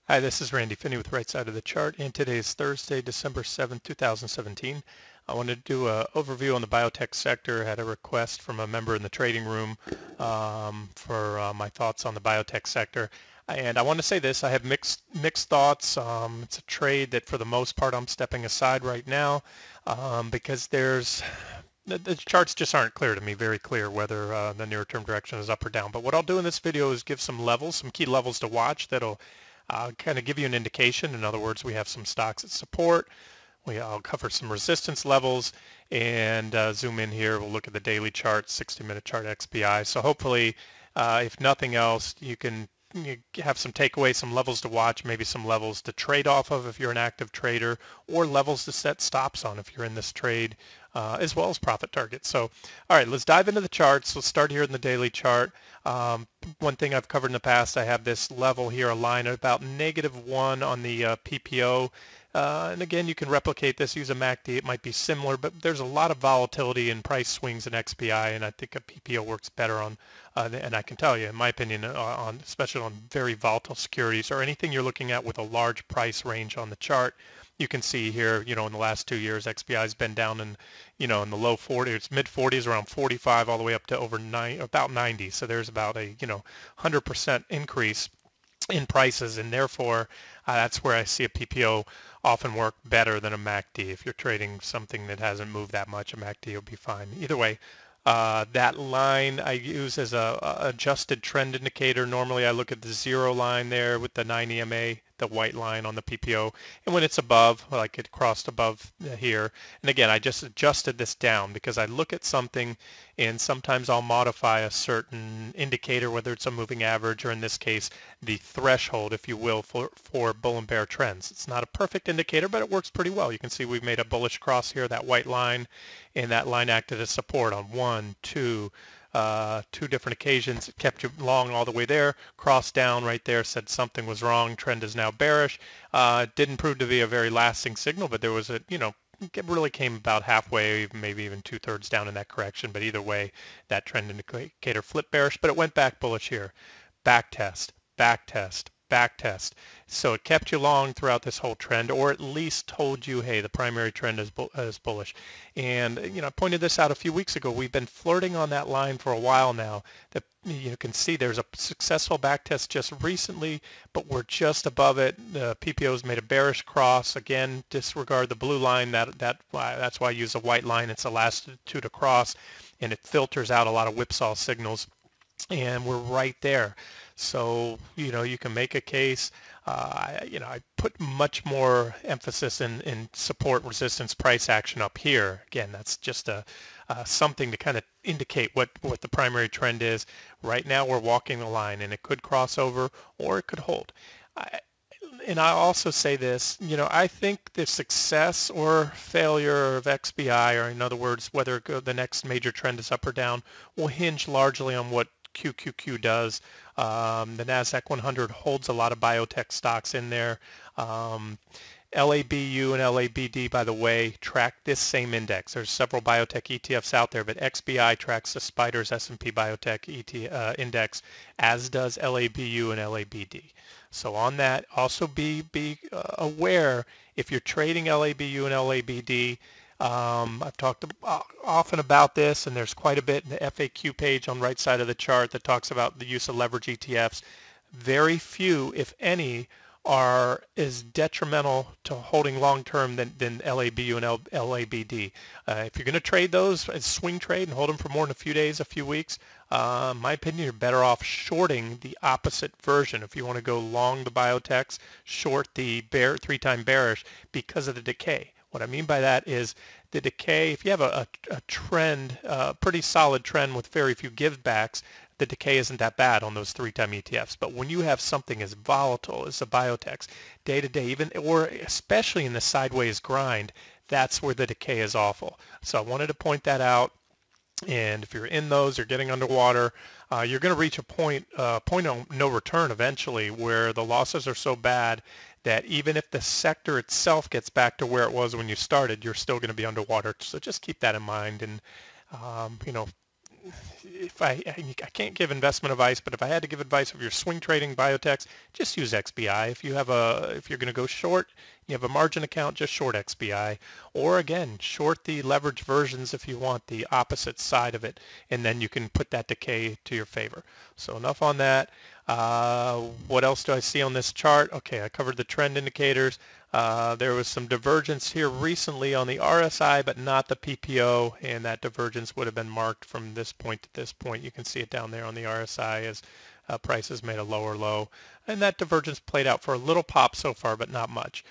Hi, this is Randy Finney with Right Side of the Chart, and today is Thursday, December 7th, 2017. I wanted to do an overview on the biotech sector. I had a request from a member in the trading room for my thoughts on the biotech sector. And I want to say this, I have mixed thoughts. It's a trade that for the most part I'm stepping aside right now because the charts just aren't clear to me, very clear whether the near-term direction is up or down. But what I'll do in this video is give some levels, some key levels to watch that'll kind of give you an indication. In other words, we have some stocks that support. I'll cover some resistance levels and zoom in here. We'll look at the daily chart, 60-minute chart XBI. So hopefully, if nothing else, you have some takeaways, some levels to watch, maybe some levels to trade off of if you're an active trader, or levels to set stops on if you're in this trade, as well as profit targets. So, all right, let's dive into the charts. Let's start here in the daily chart. One thing I've covered in the past, I have this level here, a line at about -1 on the PPO. And again, you can replicate this, use a MACD. It might be similar, but there's a lot of volatility in price swings in XBI, and I think a PPO works better on, and I can tell you, in my opinion, especially on very volatile securities or anything you're looking at with a large price range on the chart. You can see here, in the last 2 years, XBI has been down in the low 40s, mid 40s, around 45, all the way up to about 90. So there's about a, 100% increase in prices, and therefore that's where I see a PPO often work better than a MACD. If you're trading something that hasn't moved that much, a MACD will be fine. Either way, that line I use as a adjusted trend indicator. Normally I look at the zero line there with the 9 EMA, the white line on the PPO, and when it's above, like it crossed above here, and again I just adjusted this down because I look at something and sometimes I'll modify a certain indicator, whether it's a moving average or in this case the threshold, if you will, for bull and bear trends. It's not a perfect indicator, but it works pretty well. You can see we've made a bullish cross here, that white line, and that line acted as support on two different occasions. It kept you long all the way there, crossed down right there, said something was wrong, trend is now bearish. It didn't prove to be a very lasting signal, but there was it really came about halfway, maybe even two-thirds down in that correction. But either way, that trend indicator flipped bearish, but it went back bullish here. Back test, back test, back test. So it kept you long throughout this whole trend, or at least told you, hey, the primary trend is bullish. And I pointed this out a few weeks ago. We've been flirting on that line for a while now. That you can see there's a successful back test just recently, but we're just above it. The PPO's made a bearish cross. Again, disregard the blue line. That's why I use a white line. It's the last two to cross, and it filters out a lot of whipsaw signals, and we're right there. So, you can make a case. I put much more emphasis in support, resistance, price action up here. Again, that's just something to kind of indicate what the primary trend is. Right now, we're walking the line, and it could cross over or it could hold. I, and I also say this, I think the success or failure of XBI, or in other words, whether the next major trend is up or down, will hinge largely on what QQQ does. The NASDAQ 100 holds a lot of biotech stocks in there. LABU and LABD, by the way, track this same index. There's several biotech ETFs out there, but XBI tracks the Spiders S&P Biotech index, as does LABU and LABD. So on that, also be aware if you're trading LABU and LABD. I've talked often about this, and there's quite a bit in the FAQ page on the right side of the chart that talks about the use of leverage ETFs. Very few, if any, are as detrimental to holding long-term than LABU and LABD. If you're going to trade those as swing trade and hold them for more than a few days, a few weeks, in my opinion, you're better off shorting the opposite version. If you want to go long the biotechs, short the three-time bearish because of the decay. What I mean by that is the decay. If you have a trend, a pretty solid trend with very few givebacks, the decay isn't that bad on those three-time ETFs. But when you have something as volatile as the biotechs, day to day, even or especially in the sideways grind, that's where the decay is awful. So I wanted to point that out. And if you're in those, you're getting underwater, you're going to reach a point of no return eventually, where the losses are so bad that even if the sector itself gets back to where it was when you started, you're still going to be underwater. So just keep that in mind. And you know, if I can't give investment advice, but if I had to give advice of your swing trading biotechs, just use XBI. If you're going to go short, you have a margin account, just short XBI, or again, short the leverage versions if you want the opposite side of it, and then you can put that decay to your favor. So enough on that. What else do I see on this chart? Okay, I covered the trend indicators. There was some divergence here recently on the RSI, but not the PPO, and that divergence would have been marked from this point to this point. You can see it down there on the RSI as prices made a lower low, and that divergence played out for a little pop so far, but not much.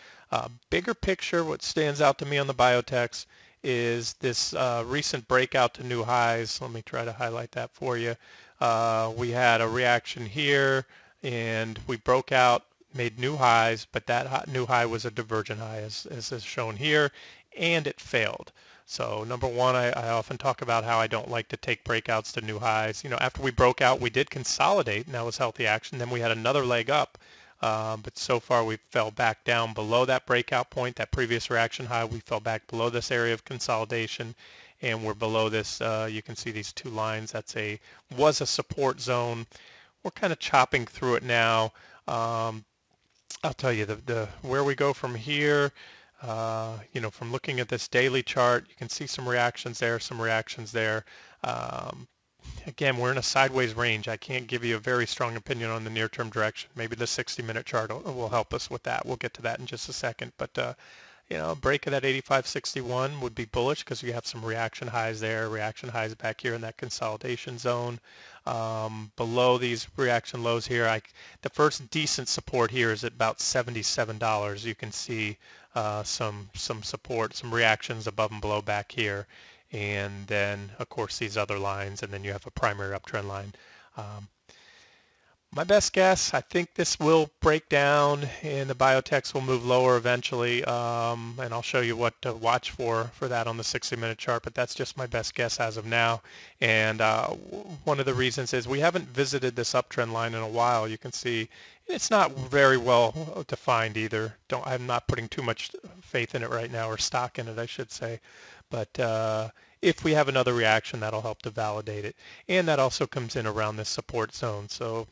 Bigger picture, what stands out to me on the biotechs is this recent breakout to new highs. Let me try to highlight that for you. We had a reaction here, and we broke out, made new highs, but that new high was a divergent high, as is shown here, and it failed. So number one, I often talk about how I don't like to take breakouts to new highs. After we broke out, we did consolidate, and that was healthy action. Then we had another leg up, but so far we fell back down below that breakout point, that previous reaction high. We fell back below this area of consolidation, and we're below this. You can see these two lines. Was a support zone. We're kind of chopping through it now. I'll tell you the where we go from here. From looking at this daily chart, you can see some reactions there, some reactions there. Again, we're in a sideways range. I can't give you a very strong opinion on the near-term direction. Maybe the 60-minute chart will help us with that. We'll get to that in just a second. But a break of that 85.61 would be bullish because you have some reaction highs there, reaction highs back here in that consolidation zone. Below these reaction lows here, the first decent support here is at about $77. You can see some support, some reactions above and below back here. And then, of course, these other lines, and then you have a primary uptrend line. My best guess, I think this will break down and the biotechs will move lower eventually, and I'll show you what to watch for that on the 60-minute chart, but that's just my best guess as of now. And one of the reasons is we haven't visited this uptrend line in a while. You can see it's not very well defined either. I'm not putting too much faith in it right now, or stock in it, I should say. But if we have another reaction, that'll help to validate it. And that also comes in around this support zone. So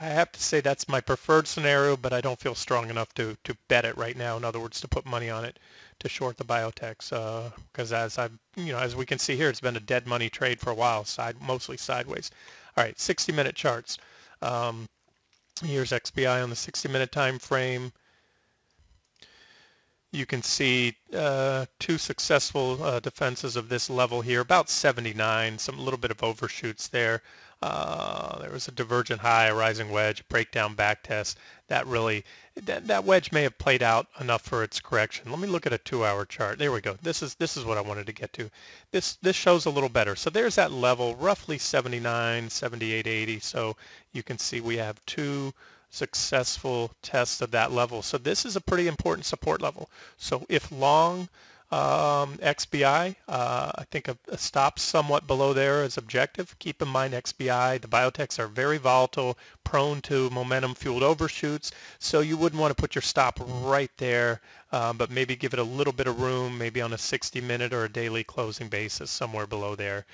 I have to say that's my preferred scenario, but I don't feel strong enough to bet it right now. In other words, to put money on it to short the biotechs, because as we can see here, it's been a dead money trade for a while, mostly sideways. All right, 60-minute charts. Here's XBI on the 60-minute time frame. You can see two successful defenses of this level here, about 79, a little bit of overshoots there. There was a divergent high, a rising wedge, breakdown back test. That wedge may have played out enough for its correction. Let me look at a 2-hour chart. There we go. This is what I wanted to get to. This shows a little better. So there's that level, roughly 79, 78, 80. So you can see we have two successful tests of that level. So this is a pretty important support level. So if long XBI, I think a stop somewhat below there is objective. Keep in mind XBI, the biotechs are very volatile, prone to momentum-fueled overshoots, so you wouldn't want to put your stop right there, but maybe give it a little bit of room, maybe on a 60-minute or a daily closing basis, somewhere below there.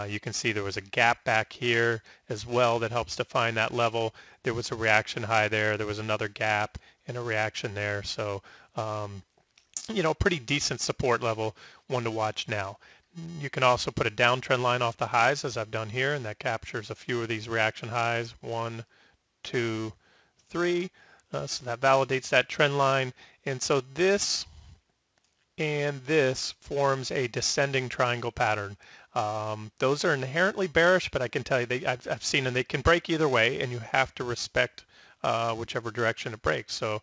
You can see there was a gap back here as well that helps define that level. There was a reaction high there. There was another gap and a reaction there. So pretty decent support level, one to watch now. You can also put a downtrend line off the highs, as I've done here, and that captures a few of these reaction highs, 1, 2, 3. So that validates that trend line. And so this and this forms a descending triangle pattern. Those are inherently bearish, but I can tell you I've seen them. They can break either way, and you have to respect whichever direction it breaks. So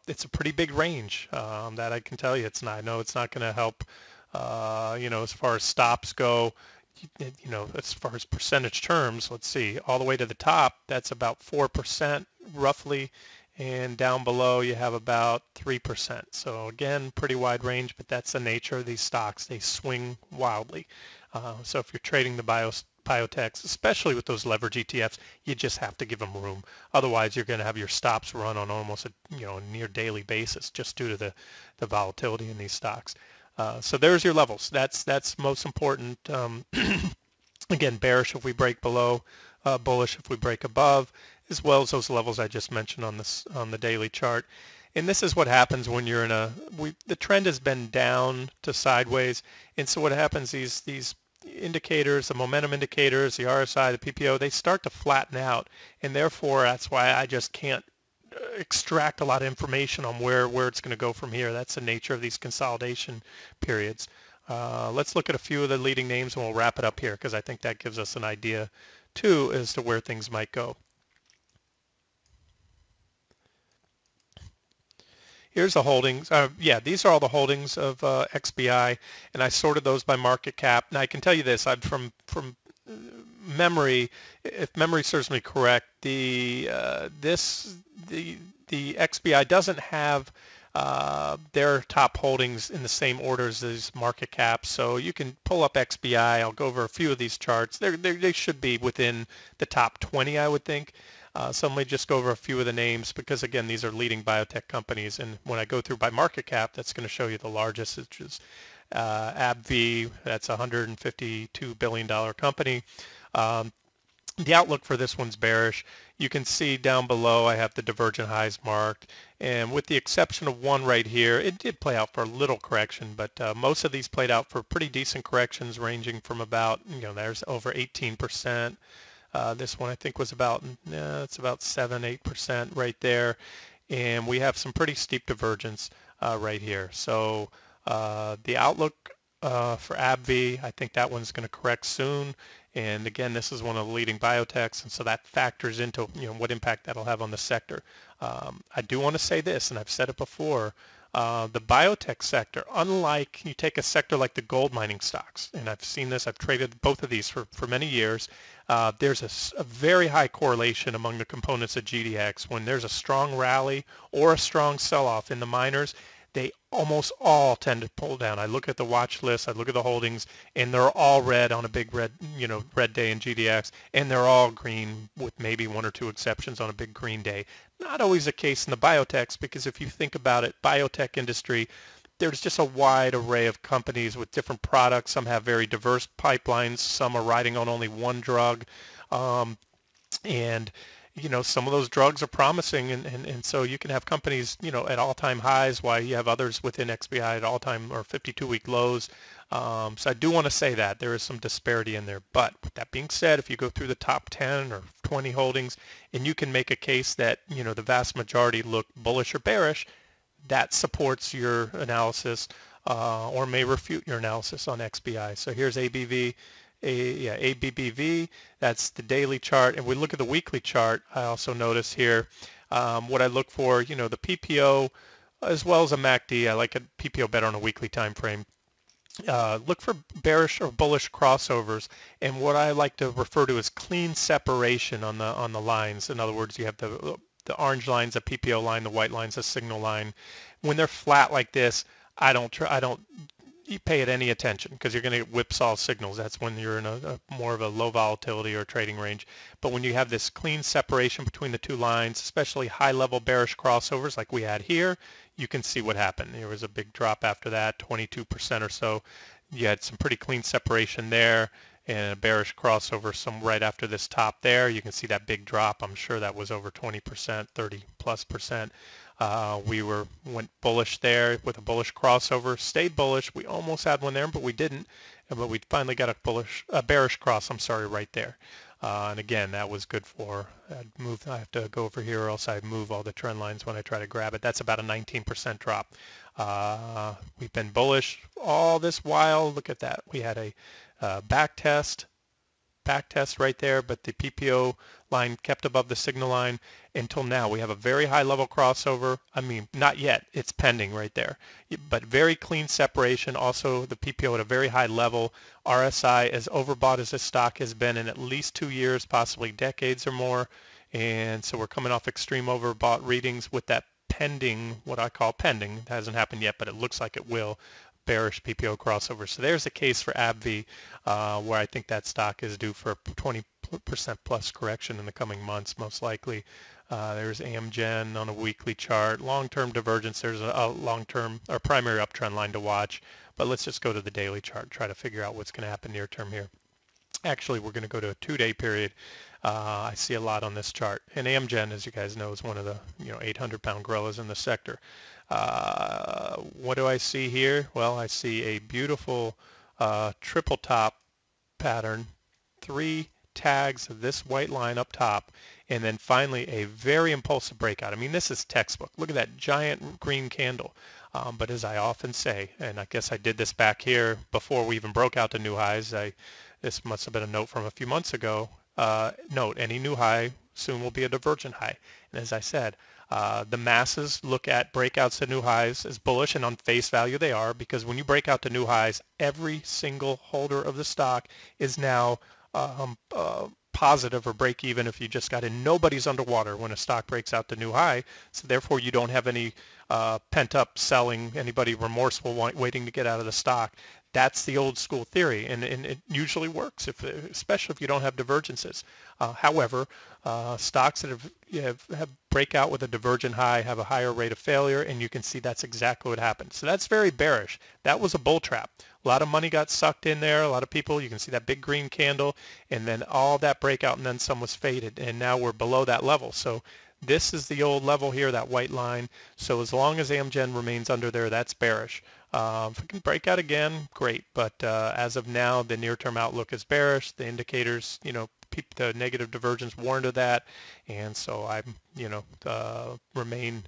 it's a pretty big range that I can tell you. I know it's not going to help, as far as stops go, as far as percentage terms. Let's see, all the way to the top, that's about 4% roughly. And down below, you have about 3%. So again, pretty wide range, but that's the nature of these stocks. They swing wildly. So if you're trading the biotechs, especially with those leverage ETFs, you just have to give them room. Otherwise, you're going to have your stops run on almost a near daily basis just due to the volatility in these stocks. So there's your levels. That's most important. Again, bearish if we break below, bullish if we break above, as well as those levels I just mentioned on the daily chart. And this is what happens when you're in the trend has been down to sideways. And so what happens, these indicators, the momentum indicators, the RSI, the PPO, they start to flatten out. And therefore, that's why I just can't extract a lot of information on where it's going to go from here. That's the nature of these consolidation periods. Let's look at a few of the leading names and we'll wrap it up here because I think that gives us an idea too as to where things might go. Here's the holdings. Yeah, these are all the holdings of XBI, and I sorted those by market cap. Now I can tell you this: I'm from memory, if memory serves me correct, the XBI doesn't have their top holdings in the same order as these market caps. So you can pull up XBI. I'll go over a few of these charts. They should be within the top 20, I would think. So let me just go over a few of the names because, again, these are leading biotech companies. And when I go through by market cap, that's going to show you the largest, which is AbbVie. That's a $152 billion company. Um, the outlook for this one's bearish. You can see down below I have the divergent highs marked, and with the exception of one right here, it did play out for a little correction, but most of these played out for pretty decent corrections ranging from about, there's over 18%. This one I think was it's about 7-8% right there, and we have some pretty steep divergence right here. So the outlook for AbbVie, I think that one's going to correct soon. And again, this is one of the leading biotechs, and so that factors into what impact that'll have on the sector. I do want to say this, and I've said it before. The biotech sector, unlike you take a sector like the gold mining stocks, and I've seen this, I've traded both of these for many years, there's a very high correlation among the components of GDX. When there's a strong rally or a strong sell-off in the miners, they almost all tend to pull down. I look at the watch list, I look at the holdings, and they're all red on a big red day in GDX, and they're all green with maybe one or two exceptions on a big green day. Not always the case in the biotechs because if you think about it, biotech industry, there's just a wide array of companies with different products. Some have very diverse pipelines. Some are riding on only one drug. Um, and some of those drugs are promising, and so you can have companies at all-time highs while you have others within XBI at all-time or 52-week lows. So I do want to say that there is some disparity in there, but with that being said, if you go through the top 10 or 20 holdings and you can make a case that the vast majority look bullish or bearish, that supports your analysis or may refute your analysis on XBI. So here's ABV. ABBV, that's the daily chart. And we look at the weekly chart, I also notice here what I look for, the PPO as well as a MACD. I like a PPO better on a weekly time frame. Look for bearish or bullish crossovers, and what I like to refer to as clean separation on the lines. In other words, you have the orange line's a PPO line, the white line's a signal line. When they're flat like this, I don't you pay it any attention because you're going to get whipsaw signals. That's when you're in a more of a low volatility or trading range. But when you have this clean separation between the two lines, especially high-level bearish crossovers like we had here, you can see what happened. There was a big drop after that, 22% or so. You had some pretty clean separation there and a bearish crossover some right after this top there. You can see that big drop. I'm sure that was over 20%, 30 plus percent. We went bullish there with a bullish crossover, stayed bullish. We almost had one there, but we didn't. But we finally got a bearish cross, right there. And again, that was good for I have to go over here or else I move all the trend lines when I try to grab it. That's about a 19% drop. We've been bullish all this while. Look at that. We had a back test right there, but the PPO line kept above the signal line until now. We have a very high level crossover. I mean, not yet. It's pending right there, but very clean separation. Also, the PPO at a very high level. RSI as overbought as this stock has been in at least 2 years, possibly decades or more. And so we're coming off extreme overbought readings with that pending, what I call pending. It hasn't happened yet, but it looks like it will. Bearish PPO crossover. So there's a case for AbbVie where I think that stock is due for a 20% plus correction in the coming months, most likely. There's Amgen on a weekly chart. Long-term divergence, there's a long-term or primary uptrend line to watch. But let's just go to the daily chart, try to figure out what's going to happen near term here. Actually, we're going to go to a 2-day period. I see a lot on this chart. And Amgen, as you guys know, is one of the 800-pound gorillas in the sector. What do I see here? Well, I see a beautiful triple top pattern, 3 tags of this white line up top, and then finally a very impulsive breakout. I mean, this is textbook. Look at that giant green candle. But as I often say, and I guess I did this back here before we even broke out to new highs, this must have been a note from a few months ago. Note, any new high soon will be a divergent high. And as I said, the masses look at breakouts to new highs as bullish, and on face value they are, because when you break out to new highs, every single holder of the stock is now positive or break even if you just got in. Nobody's underwater when a stock breaks out to new high, so therefore you don't have any pent up selling, anybody remorseful waiting to get out of the stock. That's the old school theory, and it usually works, especially if you don't have divergences. However, stocks that have break out with a divergent high have a higher rate of failure, and you can see that's exactly what happened. So that's very bearish. That was a bull trap. A lot of money got sucked in there. A lot of people, you can see that big green candle, and then all that breakout, and then some was faded, and now we're below that level. So this is the old level here, that white line. So as long as Amgen remains under there, that's bearish. If it can break out again, great. But as of now, the near-term outlook is bearish. The indicators, the negative divergence warned of that, and so I'm, remain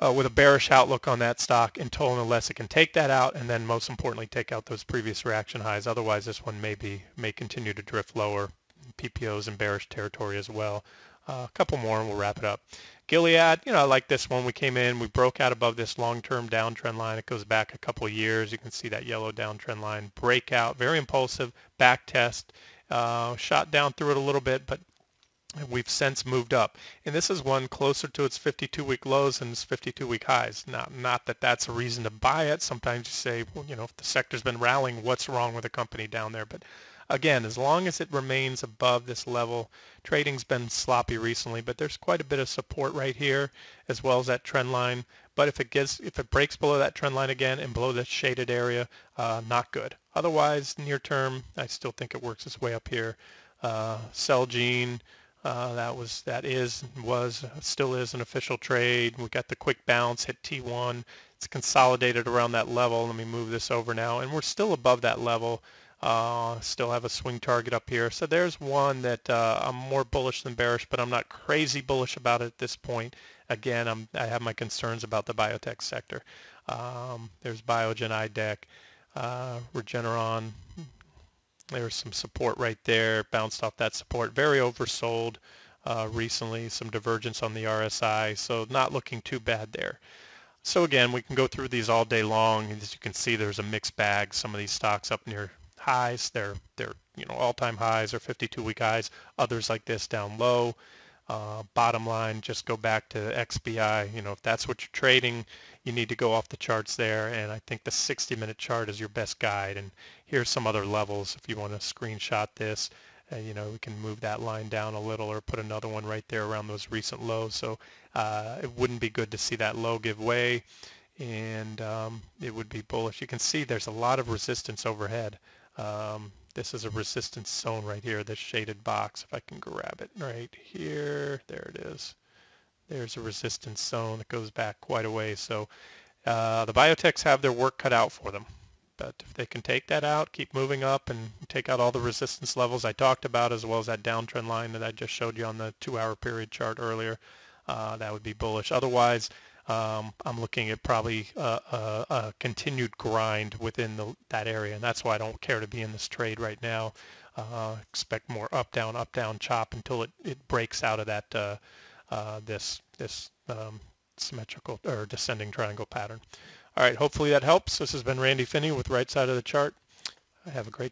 with a bearish outlook on that stock until and unless it can take that out, and then most importantly, take out those previous reaction highs. Otherwise, this one may continue to drift lower. PPOs in bearish territory as well. A couple more and we'll wrap it up. Gilead, I like this one. We came in, we broke out above this long-term downtrend line. It goes back a couple of years. You can see that yellow downtrend line breakout, very impulsive, back test, shot down through it a little bit, but we've since moved up. And this is one closer to its 52-week lows and its 52-week highs. Not that that's a reason to buy it. Sometimes you say, well, if the sector's been rallying, what's wrong with the company down there? But again, as long as it remains above this level, trading's been sloppy recently, but there's quite a bit of support right here, as well as that trend line. But if it breaks below that trend line again and below the shaded area, not good. Otherwise, near term, I still think it works its way up here. Celgene, still is an official trade. We got the quick bounce, hit T1. It's consolidated around that level. Let me move this over now, and we're still above that level. Still have a swing target up here. So there's one that I'm more bullish than bearish, but I'm not crazy bullish about it at this point. Again, I have my concerns about the biotech sector. There's Biogen, IDEC, Regeneron. There's some support right there. Bounced off that support. Very oversold recently. Some divergence on the RSI. So not looking too bad there. So again, we can go through these all day long. As you can see, there's a mixed bag. Some of these stocks up near highs. They're all-time highs or 52-week highs. Others like this down low. Bottom line, just go back to XBI. If that's what you're trading, you need to go off the charts there. And I think the 60-minute chart is your best guide. And here's some other levels if you want to screenshot this. We can move that line down a little or put another one right there around those recent lows. So it wouldn't be good to see that low give way, and it would be bullish. You can see there's a lot of resistance overhead. This is a resistance zone right here, this shaded box. If I can grab it right here, there it is. There's a resistance zone that goes back quite a way. So the biotechs have their work cut out for them. But if they can take that out, keep moving up, and take out all the resistance levels I talked about, as well as that downtrend line that I just showed you on the 2-hour period chart earlier, that would be bullish. Otherwise, I'm looking at probably a continued grind within that area, and that's why I don't care to be in this trade right now. Expect more up down chop until it breaks out of that this symmetrical or descending triangle pattern. All right, hopefully that helps. This has been Randy Finney with Right Side of the Chart. Have a great